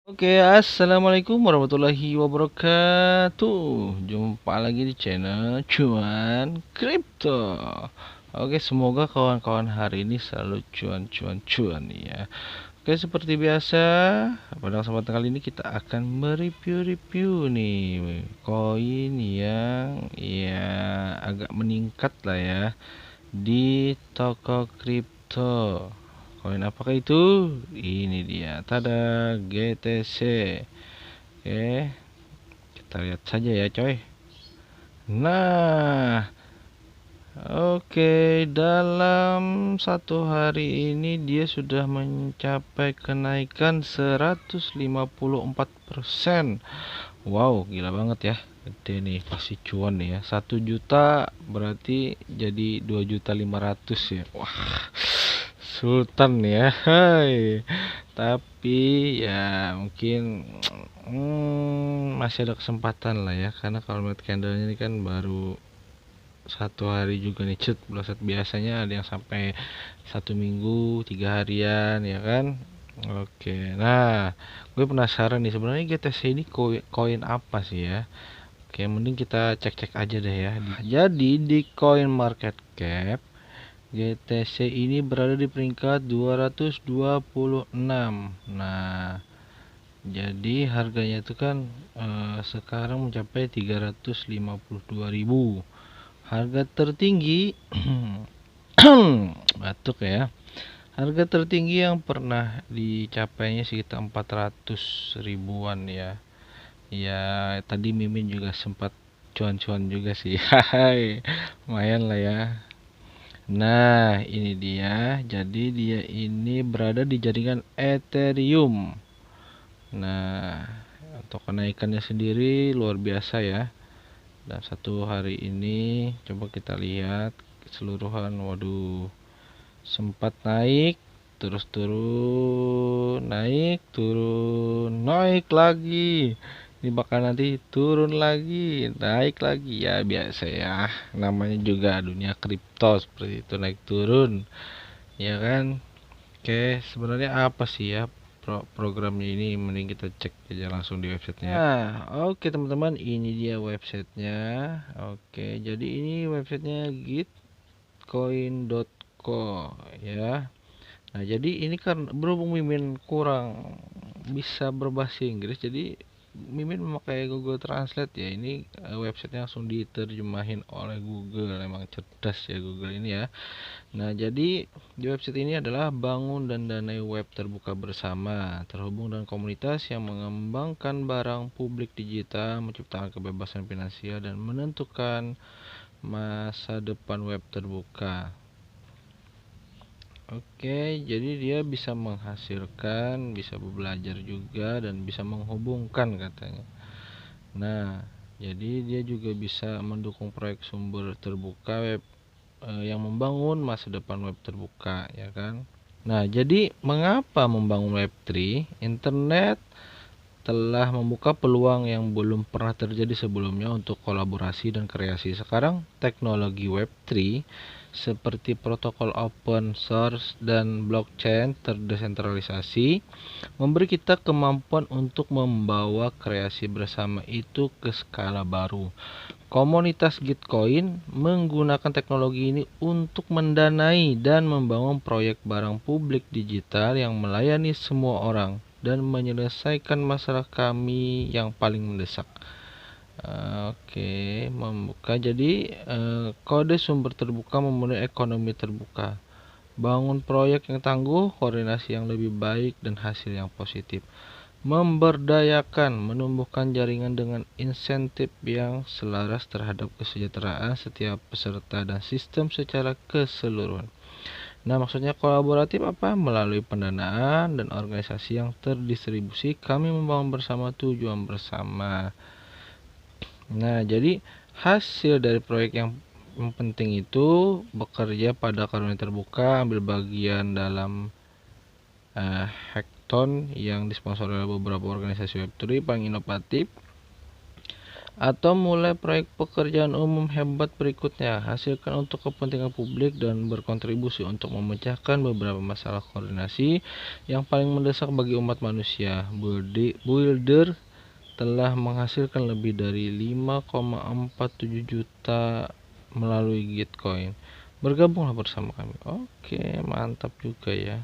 Oke, assalamualaikum warahmatullahi wabarakatuh. Jumpa lagi di channel Cuan Kripto. Oke, semoga kawan-kawan hari ini selalu cuan ya. Oke, seperti biasa, pada kesempatan kali ini kita akan mereview nih koin yang ya agak meningkat lah ya di toko kripto. Koin apakah itu? Ini dia, tada, GTC. Oke, kita lihat saja ya coy. Nah, oke, dalam satu hari ini dia sudah mencapai kenaikan 154%. Wow, gila banget ya. Gede nih, pasti cuan nih ya. 1 juta berarti jadi 2.500.000 ya. Wah, Sultan ya. Hai. Tapi ya mungkin masih ada kesempatan lah ya, karena kalau melihat candlenya ini kan baru satu hari juga nih, bulat biasanya ada yang sampai 1 minggu 3 harian ya kan. Oke, nah gue penasaran nih sebenarnya GTC ini koin apa sih ya. Oke, mending kita cek-cek aja deh ya. Jadi di coin market cap GTC ini berada di peringkat 226. Nah, jadi harganya itu kan sekarang mencapai 352.000. Harga tertinggi batuk ya. Harga tertinggi yang pernah dicapainya sekitar 400 ribuan ya. Ya, tadi Mimin juga sempat cuan-cuan juga sih. Hai, lumayan lah ya. Nah, ini dia. Jadi dia ini berada di jaringan Ethereum. Nah, untuk kenaikannya sendiri luar biasa ya. Dan satu hari ini coba kita lihat keseluruhan. Waduh, sempat naik, terus turun, naik, turun, naik lagi. Ini bakal nanti turun lagi, naik lagi ya, biasa ya. Namanya juga dunia kripto seperti itu, naik turun. Ya kan? Oke, sebenarnya apa sih ya programnya ini? Mending kita cek aja langsung di websitenya. Nah, oke teman-teman, ini dia websitenya. Oke, jadi ini websitenya gitcoin.co ya. Nah, jadi ini kan berhubung Mimin kurang bisa berbahasa Inggris, jadi Mimin memakai Google Translate ya. Ini websitenya langsung diterjemahin oleh Google. Emang cerdas ya Google ini ya. Nah, jadi di website ini adalah bangun dan danai web terbuka bersama, terhubung dengan komunitas yang mengembangkan barang publik digital, menciptakan kebebasan finansial dan menentukan masa depan web terbuka. Oke, jadi dia bisa menghasilkan, bisa belajar juga, dan bisa menghubungkan katanya. Nah, jadi dia juga bisa mendukung proyek sumber terbuka web yang membangun masa depan web terbuka ya kan. Nah, jadi mengapa membangun Web3? Internet telah membuka peluang yang belum pernah terjadi sebelumnya untuk kolaborasi dan kreasi. Sekarang teknologi Web3 seperti protokol open source dan blockchain terdesentralisasi memberi kita kemampuan untuk membawa kreasi bersama itu ke skala baru. Komunitas Gitcoin menggunakan teknologi ini untuk mendanai dan membangun proyek barang publik digital yang melayani semua orang dan menyelesaikan masalah kami yang paling mendesak. Oke, membuka. Jadi kode sumber terbuka memenuhi ekonomi terbuka. Bangun proyek yang tangguh, koordinasi yang lebih baik, dan hasil yang positif. Memberdayakan, menumbuhkan jaringan dengan insentif yang selaras terhadap kesejahteraan setiap peserta dan sistem secara keseluruhan. Nah, maksudnya kolaboratif apa? Melalui pendanaan dan organisasi yang terdistribusi, kami membangun bersama tujuan bersama. Nah, jadi hasil dari proyek yang penting itu bekerja pada karunia terbuka, ambil bagian dalam hackathon yang disponsori oleh beberapa organisasi Web3 paling inovatif, atau mulai proyek pekerjaan umum hebat berikutnya. Hasilkan untuk kepentingan publik dan berkontribusi untuk memecahkan beberapa masalah koordinasi yang paling mendesak bagi umat manusia. Builder telah menghasilkan lebih dari 5,47 juta melalui Gitcoin. Bergabunglah bersama kami. Oke, mantap juga ya.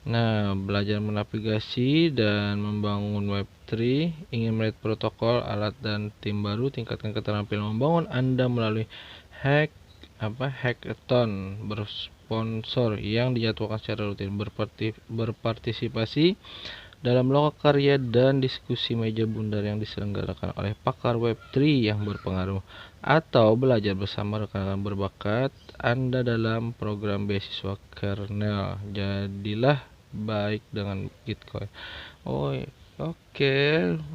Nah, belajar menavigasi dan membangun Web3, ingin melihat protokol, alat, dan tim baru, tingkatkan keterampilan membangun Anda melalui hackathon bersponsor yang dijadwalkan secara rutin, berpartisipasi dalam lokakarya dan diskusi meja bundar yang diselenggarakan oleh pakar Web3 yang berpengaruh, atau belajar bersama rekan-rekan berbakat Anda dalam program beasiswa kernel. Jadilah baik dengan Gitcoin. Oh, oke,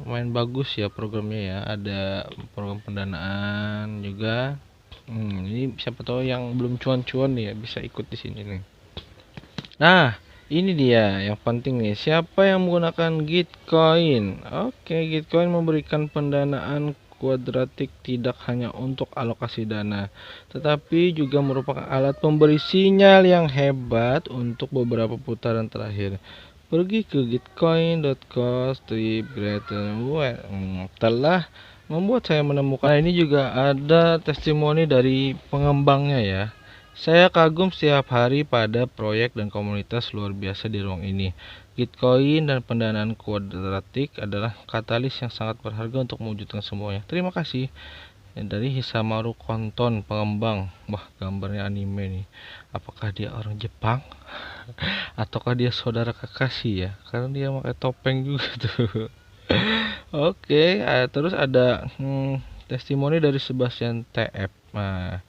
lumayan bagus ya programnya ya. Ada program pendanaan juga. Ini siapa tahu yang belum cuan-cuan nih ya bisa ikut di sini nih. Nah, ini dia yang penting nih. Siapa yang menggunakan Gitcoin? Oke, Gitcoin memberikan pendanaan kuadratik tidak hanya untuk alokasi dana, tetapi juga merupakan alat pemberi sinyal yang hebat untuk beberapa putaran terakhir. Pergi ke gitcoin.co/greater telah membuat saya menemukan. Nah, ini juga ada testimoni dari pengembangnya ya. Saya kagum setiap hari pada proyek dan komunitas luar biasa di ruang ini. Gitcoin dan pendanaan kuadratik adalah katalis yang sangat berharga untuk mewujudkan semuanya. Terima kasih. Dari Hisamaru Konton, pengembang. Wah, gambarnya anime nih. Apakah dia orang Jepang? Ataukah dia saudara Kakashi ya? Karena dia pakai topeng juga tuh. Oke, terus ada testimoni dari Sebastian TF. Nah,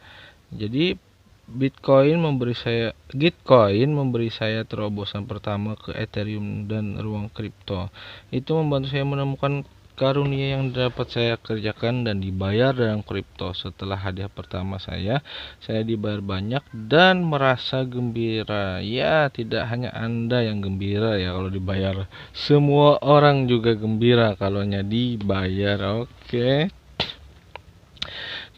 jadi Gitcoin memberi saya terobosan pertama ke Ethereum dan ruang kripto. Itu membantu saya menemukan karunia yang dapat saya kerjakan dan dibayar dalam kripto. Setelah hadiah pertama saya dibayar banyak dan merasa gembira. Ya, tidak hanya Anda yang gembira ya kalau dibayar. Semua orang juga gembira kalau dibayar. Oke.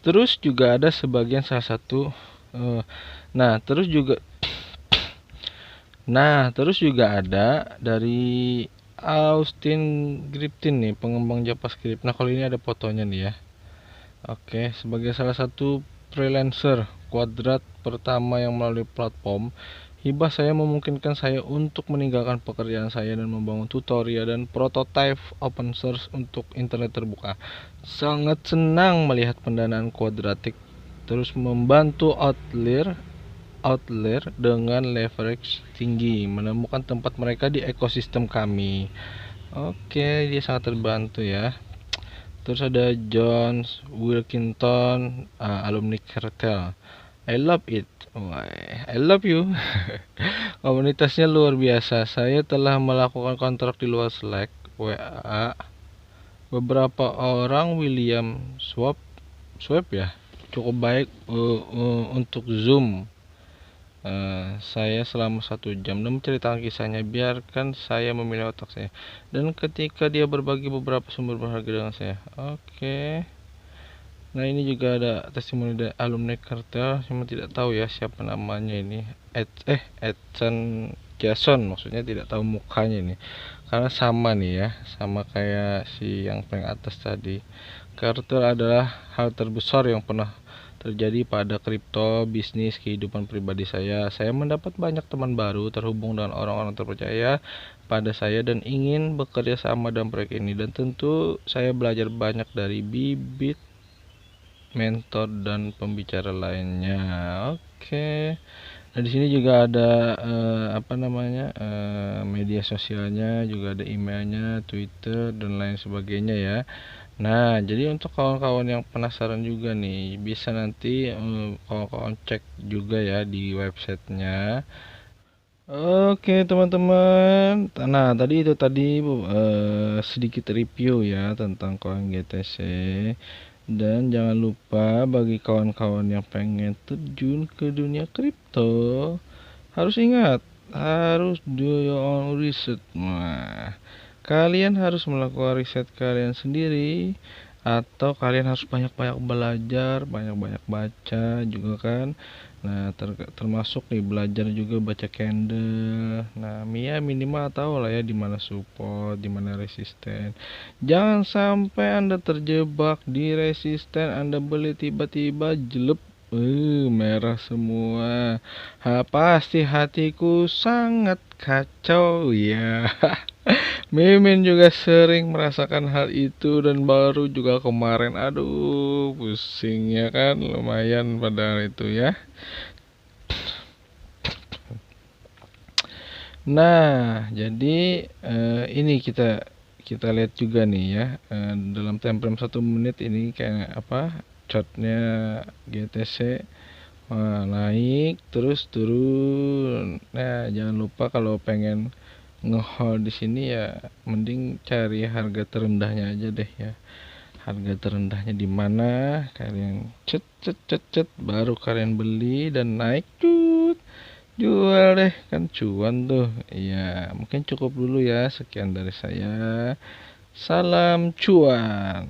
Terus juga ada sebagian salah satu Nah, terus juga ada dari Austin Griptin nih, pengembang JavaScript. Nah, kalau ini ada fotonya nih ya. Oke, sebagai salah satu freelancer kuadrat pertama yang melalui platform, hibah saya memungkinkan saya untuk meninggalkan pekerjaan saya dan membangun tutorial dan prototipe open source untuk internet terbuka. Sangat senang melihat pendanaan kuadratik terus membantu Outlier dengan leverage tinggi menemukan tempat mereka di ekosistem kami. Oke, dia sangat terbantu ya. Terus ada John Wilkinson, alumni Cartel. I love it. I love you. Komunitasnya luar biasa. Saya telah melakukan kontrak di luar Slack, WA. Beberapa orang William Schwab ya, cukup baik untuk Zoom. Saya selama 1 jam dan menceritakan kisahnya. Biarkan saya memilih otak saya. Dan ketika dia berbagi beberapa sumber berharga dengan saya. Oke. Nah, ini juga ada testimoni dari alumni Cartel. Cuma tidak tahu ya siapa namanya ini. Edson Jason, maksudnya tidak tahu mukanya ini. Karena sama nih ya, sama kayak si yang paling atas tadi. Cartel adalah hal terbesar yang pernah terjadi pada kripto, bisnis, kehidupan pribadi saya. Saya mendapat banyak teman baru, terhubung dengan orang-orang terpercaya pada saya dan ingin bekerja sama dalam proyek ini. Dan tentu saya belajar banyak dari bibit mentor dan pembicara lainnya. Oke. Nah, di sini juga ada media sosialnya, juga ada emailnya, Twitter dan lain sebagainya ya. Nah, jadi untuk kawan-kawan yang penasaran juga nih, bisa nanti kawan-kawan cek juga ya di websitenya. Oke teman-teman. Nah, tadi sedikit review ya tentang koin GTC. Dan jangan lupa bagi kawan-kawan yang pengen terjun ke dunia kripto, harus ingat, harus do your own research. Nah, kalian harus melakukan riset kalian sendiri atau kalian harus banyak-banyak belajar, banyak-banyak baca juga kan. Nah, termasuk nih belajar juga baca candle. Nah, Mia minimal tahu lah ya di mana support, di mana resisten. Jangan sampai Anda terjebak di resisten, Anda beli tiba-tiba jelek, merah semua. Pasti hatiku sangat kacau ya. Mimin juga sering merasakan hal itu dan baru juga kemarin, aduh pusing ya kan, lumayan padahal itu ya. Nah, jadi ini kita kita lihat juga nih ya, dalam time frame 1 menit ini kayak apa, chartnya GTC. Wah, naik terus turun. Nah, jangan lupa kalau pengen ngehold di sini ya mending cari harga terendahnya aja deh ya. Harga terendahnya di mana? Kalian cet cet cet cet baru kalian beli dan naik cut. Jual deh kan cuan tuh. Iya, mungkin cukup dulu ya. Sekian dari saya. Salam cuan.